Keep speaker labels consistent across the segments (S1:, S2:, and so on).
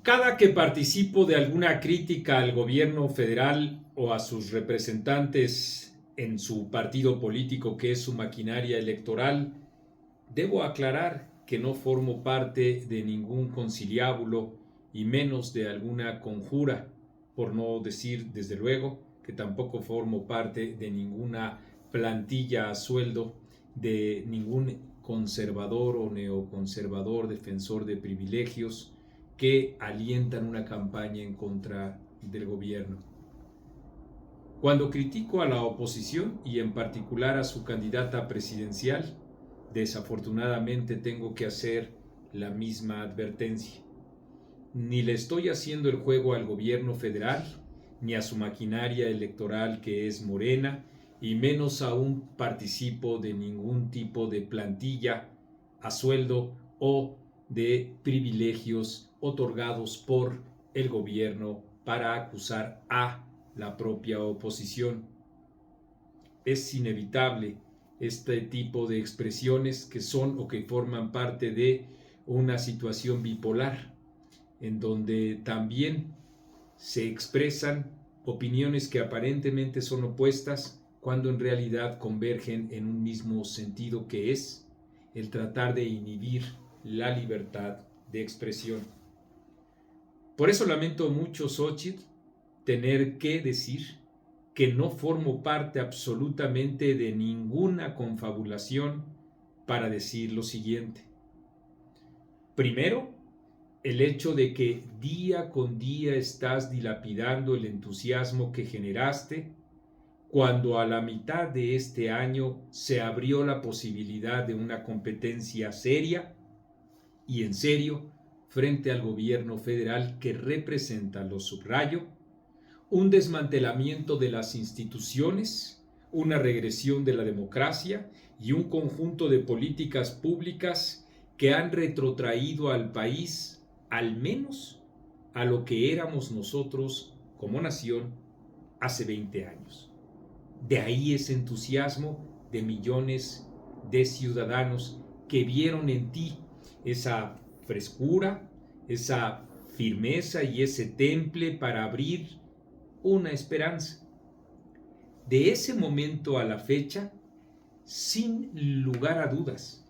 S1: Cada que participo de alguna crítica al gobierno federal o a sus representantes en su partido político, que es su maquinaria electoral, debo aclarar que no formo parte de ningún conciliábulo y menos de alguna conjura, por no decir, desde luego, que tampoco formo parte de ninguna plantilla a sueldo de ningún conservador o neoconservador defensor de privilegios que alientan una campaña en contra del gobierno. Cuando critico a la oposición y en particular a su candidata presidencial, desafortunadamente tengo que hacer la misma advertencia. Ni le estoy haciendo el juego al gobierno federal, ni a su maquinaria electoral que es Morena, y menos aún participo de ningún tipo de plantilla a sueldo o de privilegios otorgados por el gobierno para acusar a la propia oposición. Es inevitable este tipo de expresiones que son o que forman parte de una situación bipolar, en donde también se expresan opiniones que aparentemente son opuestas cuando en realidad convergen en un mismo sentido, que es el tratar de inhibir la libertad de expresión. Por eso lamento mucho, Xochitl, tener que decir que no formo parte absolutamente de ninguna confabulación para decir lo siguiente. Primero, el hecho de que día con día estás dilapidando el entusiasmo que generaste cuando a la mitad de este año se abrió la posibilidad de una competencia seria y en serio frente al gobierno federal que representa, lo subrayo, un desmantelamiento de las instituciones, una regresión de la democracia y un conjunto de políticas públicas que han retrotraído al país al menos a lo que éramos nosotros como nación hace 20 años. De ahí ese entusiasmo de millones de ciudadanos que vieron en ti esa frescura, esa firmeza y ese temple para abrir una esperanza. De ese momento a la fecha, sin lugar a dudas,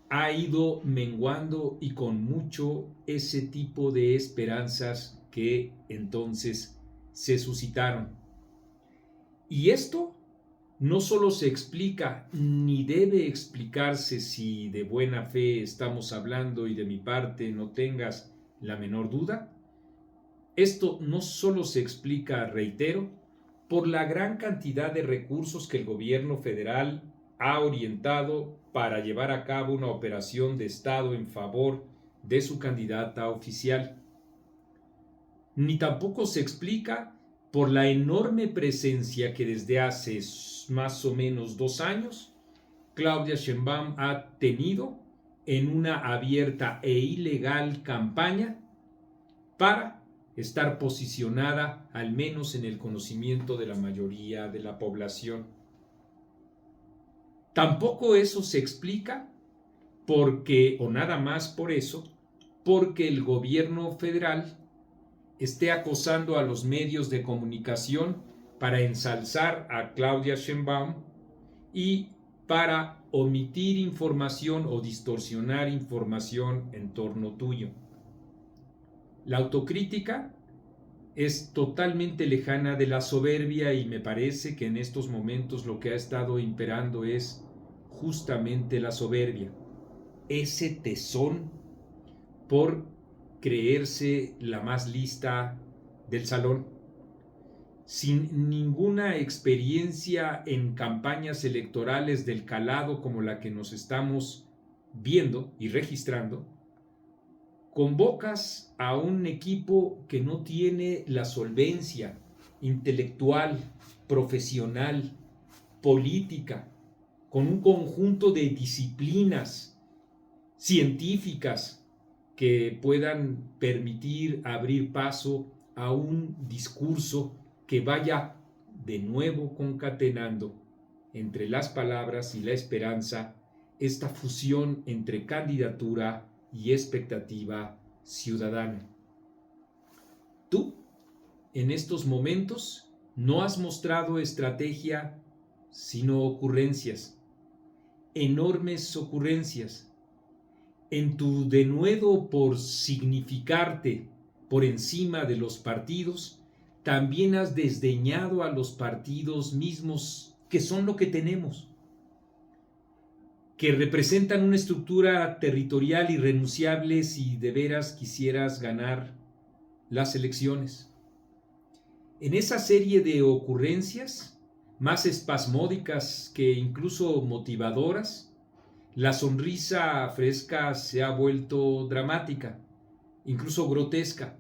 S1: ha ido menguando y con mucho ese tipo de esperanzas que entonces se suscitaron. Y esto no solo se explica ni debe explicarse si de buena fe estamos hablando y de mi parte no tengas la menor duda. Esto no solo se explica, reitero, por la gran cantidad de recursos que el gobierno federal ha orientado para llevar a cabo una operación de Estado en favor de su candidata oficial, ni tampoco se explica por la enorme presencia que desde hace más o menos 2 años Claudia Sheinbaum ha tenido en una abierta e ilegal campaña para estar posicionada al menos en el conocimiento de la mayoría de la población. Tampoco eso se explica porque, o nada más por eso, porque el gobierno federal esté acosando a los medios de comunicación para ensalzar a Claudia Sheinbaum y para omitir información o distorsionar información en torno tuyo. La autocrítica es totalmente lejana de la soberbia y me parece que en estos momentos lo que ha estado imperando es justamente la soberbia, ese tesón por creerse la más lista del salón, sin ninguna experiencia en campañas electorales del calado como la que nos estamos viendo y registrando. Convocas a un equipo que no tiene la solvencia intelectual, profesional, política, con un conjunto de disciplinas científicas que puedan permitir abrir paso a un discurso que vaya de nuevo concatenando entre las palabras y la esperanza esta fusión entre candidatura y expectativa ciudadano. Tú, en estos momentos, no has mostrado estrategia, sino ocurrencias, enormes ocurrencias. En tu denuedo por significarte por encima de los partidos, también has desdeñado a los partidos mismos, que son lo que tenemos, que representan una estructura territorial irrenunciable si de veras quisieras ganar las elecciones. En esa serie de ocurrencias, más espasmódicas que incluso motivadoras, la sonrisa fresca se ha vuelto dramática, incluso grotesca.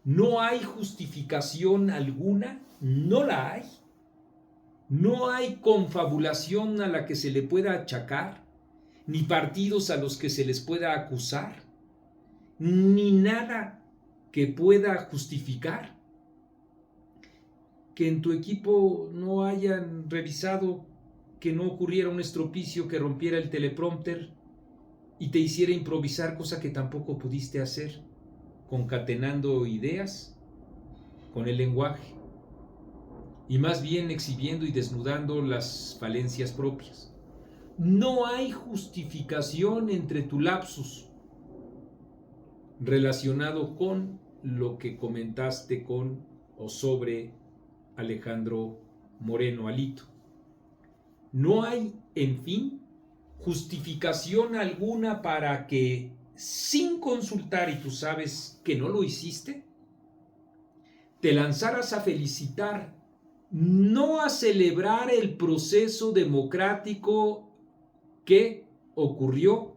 S1: No hay justificación alguna, no la hay. No hay confabulación a la que se le pueda achacar, ni partidos a los que se les pueda acusar, ni nada que pueda justificar que en tu equipo no hayan revisado que no ocurriera un estropicio que rompiera el teleprompter y te hiciera improvisar, cosa que tampoco pudiste hacer, concatenando ideas con el lenguaje, y más bien exhibiendo y desnudando las falencias propias. No hay justificación entre tu lapsus relacionado con lo que comentaste con o sobre Alejandro Moreno Alito. No hay, en fin, justificación alguna para que, sin consultar, y tú sabes que no lo hiciste, te lanzaras a felicitar, no a celebrar el proceso democrático que ocurrió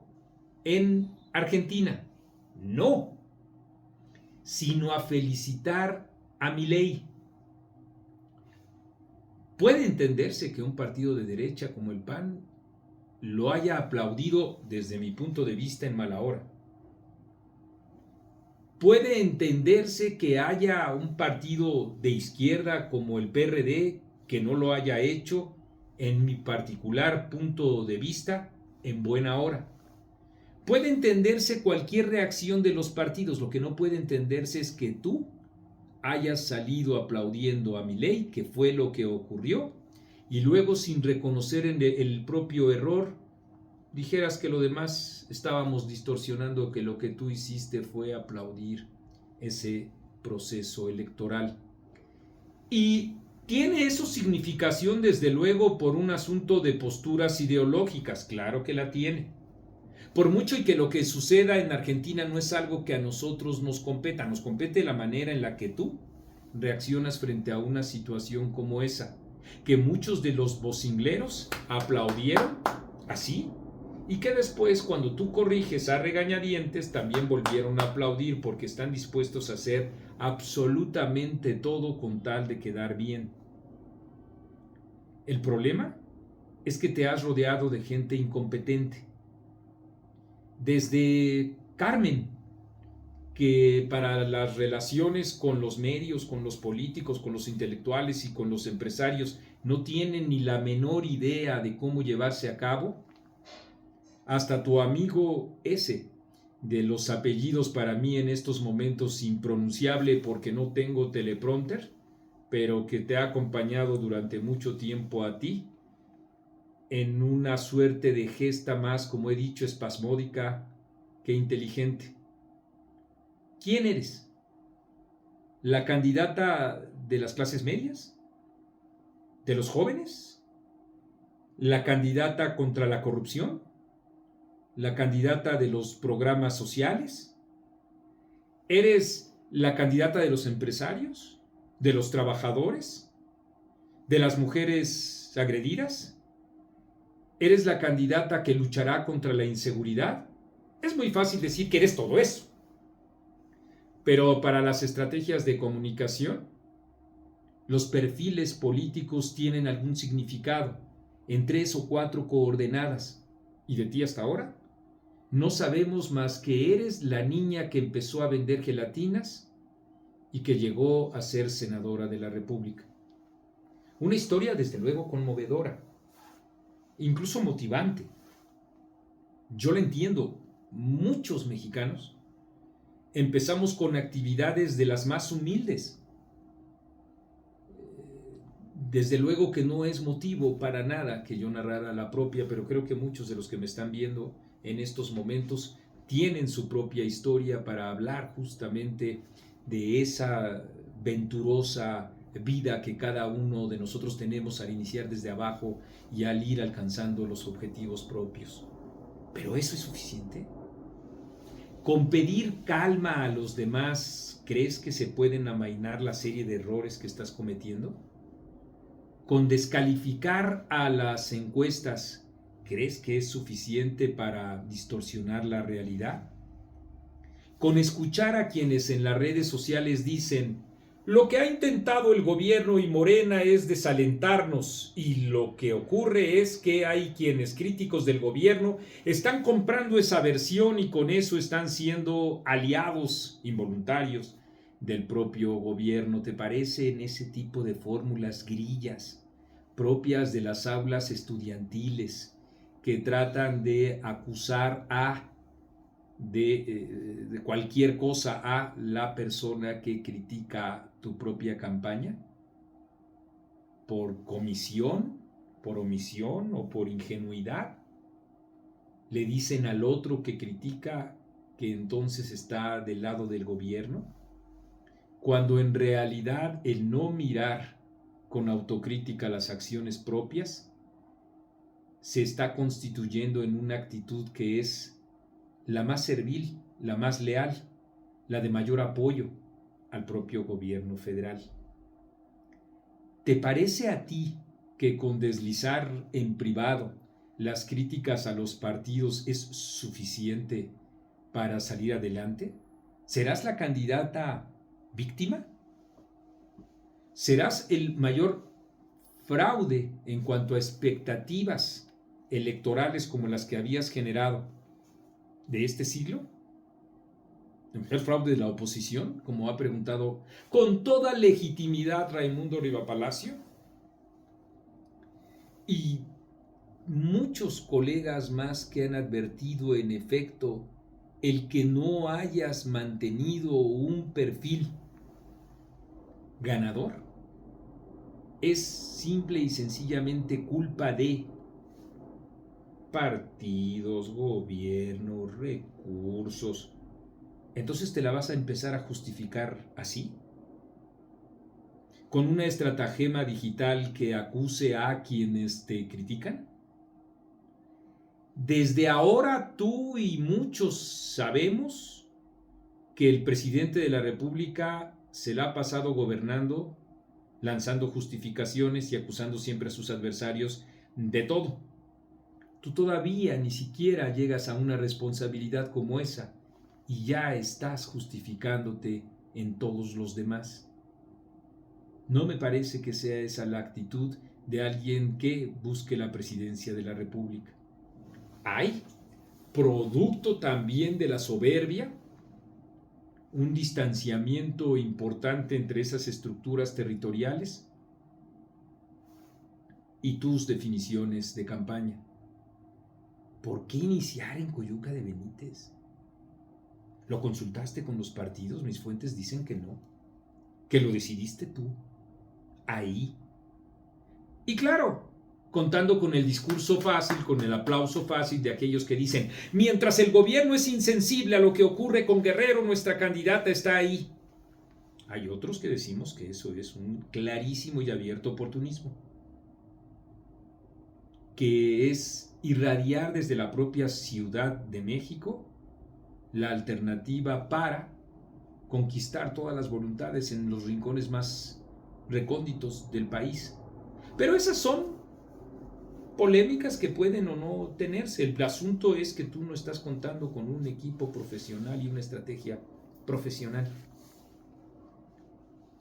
S1: en Argentina, no, sino a felicitar a Milei. Puede entenderse que un partido de derecha como el PAN lo haya aplaudido desde mi punto de vista en mala hora. Puede entenderse que haya un partido de izquierda como el PRD que no lo haya hecho, en mi particular punto de vista, en buena hora. Puede entenderse cualquier reacción de los partidos, lo que no puede entenderse es que tú hayas salido aplaudiendo a Milei, que fue lo que ocurrió, y luego, sin reconocer el propio error, dijeras que lo demás estábamos distorsionando, que lo que tú hiciste fue aplaudir ese proceso electoral. Y tiene eso significación, desde luego, por un asunto de posturas ideológicas, claro que la tiene. Por mucho y que lo que suceda en Argentina no es algo que a nosotros nos compete la manera en la que tú reaccionas frente a una situación como esa, que muchos de los vocingleros aplaudieron así, y que después, cuando tú corriges a regañadientes, también volvieron a aplaudir porque están dispuestos a hacer absolutamente todo con tal de quedar bien. El problema es que te has rodeado de gente incompetente. Desde Carmen, que para las relaciones con los medios, con los políticos, con los intelectuales y con los empresarios no tienen ni la menor idea de cómo llevarse a cabo, hasta tu amigo ese, de los apellidos para mí en estos momentos impronunciable porque no tengo teleprompter, pero que te ha acompañado durante mucho tiempo a ti, en una suerte de gesta más, como he dicho, espasmódica que inteligente. ¿Quién eres? ¿La candidata de las clases medias? ¿De los jóvenes? ¿La candidata contra la corrupción? ¿La candidata de los programas sociales? ¿Eres la candidata de los empresarios? ¿De los trabajadores? ¿De las mujeres agredidas? ¿Eres la candidata que luchará contra la inseguridad? Es muy fácil decir que eres todo eso. Pero para las estrategias de comunicación, los perfiles políticos tienen algún significado en 3 o 4 coordenadas. ¿Y de ti hasta ahora? No sabemos más que eres la niña que empezó a vender gelatinas y que llegó a ser senadora de la República. Una historia, desde luego, conmovedora, incluso motivante. Yo la entiendo. Muchos mexicanos empezamos con actividades de las más humildes. Desde luego que no es motivo para nada que yo narrara la propia, pero creo que muchos de los que me están viendo en estos momentos tienen su propia historia para hablar justamente de esa venturosa vida que cada uno de nosotros tenemos al iniciar desde abajo y al ir alcanzando los objetivos propios. ¿Pero eso es suficiente? ¿Con pedir calma a los demás crees que se pueden amainar la serie de errores que estás cometiendo? ¿Con descalificar a las encuestas crees que es suficiente para distorsionar la realidad? ¿Con escuchar a quienes en las redes sociales dicen lo que ha intentado el gobierno y Morena es desalentarnos y lo que ocurre es que hay quienes críticos del gobierno están comprando esa versión y con eso están siendo aliados involuntarios del propio gobierno? ¿Te parecen ese tipo de fórmulas grillas propias de las aulas estudiantiles que tratan de acusar de cualquier cosa a la persona que critica tu propia campaña? ¿Por comisión, por omisión o por ingenuidad? ¿Le dicen al otro que critica que entonces está del lado del gobierno? Cuando en realidad el no mirar con autocrítica las acciones propias se está constituyendo en una actitud que es la más servil, la más leal, la de mayor apoyo al propio gobierno federal. ¿Te parece a ti que con deslizar en privado las críticas a los partidos es suficiente para salir adelante? ¿Serás la candidata víctima? ¿Serás el mayor fraude en cuanto a expectativas electorales como las que habías generado de este siglo? ¿El fraude de la oposición, como ha preguntado con toda legitimidad Raimundo Riva Palacio? Y muchos colegas más que han advertido en efecto el que no hayas mantenido un perfil ganador es simple y sencillamente culpa de partidos, gobiernos, recursos. Entonces te la vas a empezar a justificar así, con una estratagema digital que acuse a quienes te critican. Desde ahora tú y muchos sabemos que el presidente de la República se la ha pasado gobernando, lanzando justificaciones y acusando siempre a sus adversarios de todo. Tú todavía ni siquiera llegas a una responsabilidad como esa y ya estás justificándote en todos los demás. No me parece que sea esa la actitud de alguien que busque la presidencia de la República. Hay, producto también de la soberbia, un distanciamiento importante entre esas estructuras territoriales y tus definiciones de campaña. ¿Por qué iniciar en Coyuca de Benítez? ¿Lo consultaste con los partidos? Mis fuentes dicen que no, que lo decidiste tú, ahí. Y claro, contando con el discurso fácil, con el aplauso fácil de aquellos que dicen, mientras el gobierno es insensible a lo que ocurre con Guerrero, nuestra candidata está ahí. Hay otros que decimos que eso es un clarísimo y abierto oportunismo, que es irradiar desde la propia Ciudad de México la alternativa para conquistar todas las voluntades en los rincones más recónditos del país. Pero esas son polémicas que pueden o no tenerse. El asunto es que tú no estás contando con un equipo profesional y una estrategia profesional.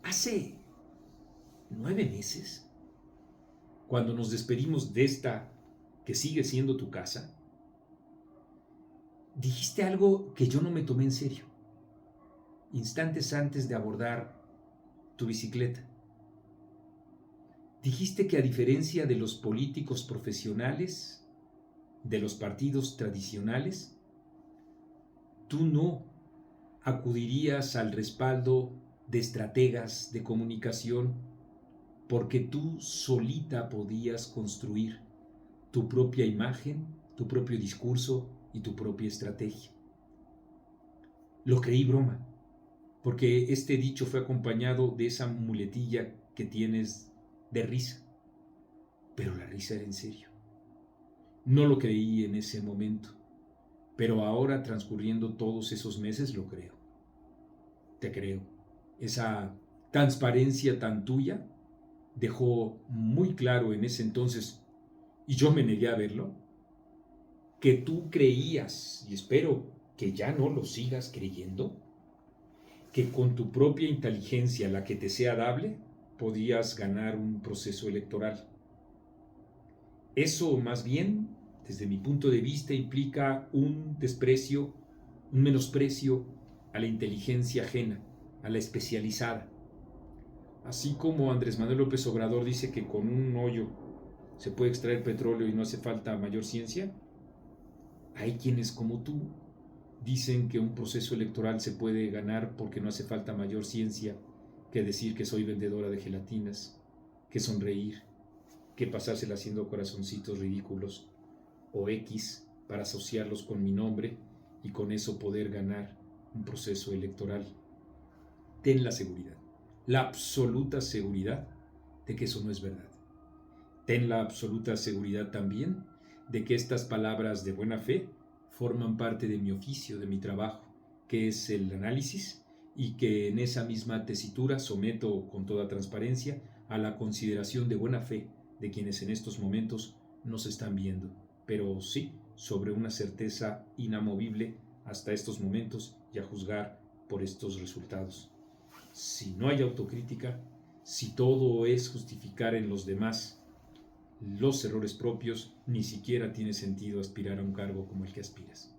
S1: Hace 9 meses, cuando nos despedimos de esta que sigue siendo tu casa, dijiste algo que yo no me tomé en serio, instantes antes de abordar tu bicicleta. Dijiste que a diferencia de los políticos profesionales, de los partidos tradicionales, tú no acudirías al respaldo de estrategas de comunicación porque tú solita podías construir tu propia imagen, tu propio discurso y tu propia estrategia. Lo creí broma, porque este dicho fue acompañado de esa muletilla que tienes de risa, pero la risa era en serio. No lo creí en ese momento, pero ahora, transcurriendo todos esos meses, lo creo. Te creo. Esa transparencia tan tuya dejó muy claro en ese entonces, y yo me negué a verlo, que tú creías, y espero que ya no lo sigas creyendo, que con tu propia inteligencia, la que te sea dable, podías ganar un proceso electoral. Eso más bien, desde mi punto de vista, implica un desprecio, un menosprecio a la inteligencia ajena, a la especializada. Así como Andrés Manuel López Obrador dice que con un hoyo se puede extraer petróleo y no hace falta mayor ciencia, hay quienes como tú dicen que un proceso electoral se puede ganar porque no hace falta mayor ciencia que decir que soy vendedora de gelatinas, que sonreír, que pasársela haciendo corazoncitos ridículos o X para asociarlos con mi nombre y con eso poder ganar un proceso electoral. Ten la seguridad, la absoluta seguridad de que eso no es verdad. Ten la absoluta seguridad también de que estas palabras de buena fe forman parte de mi oficio, de mi trabajo, que es el análisis, y que en esa misma tesitura someto con toda transparencia a la consideración de buena fe de quienes en estos momentos nos están viendo, pero sí sobre una certeza inamovible hasta estos momentos y a juzgar por estos resultados. Si no hay autocrítica, si todo es justificar en los demás los errores propios, ni siquiera tiene sentido aspirar a un cargo como el que aspiras.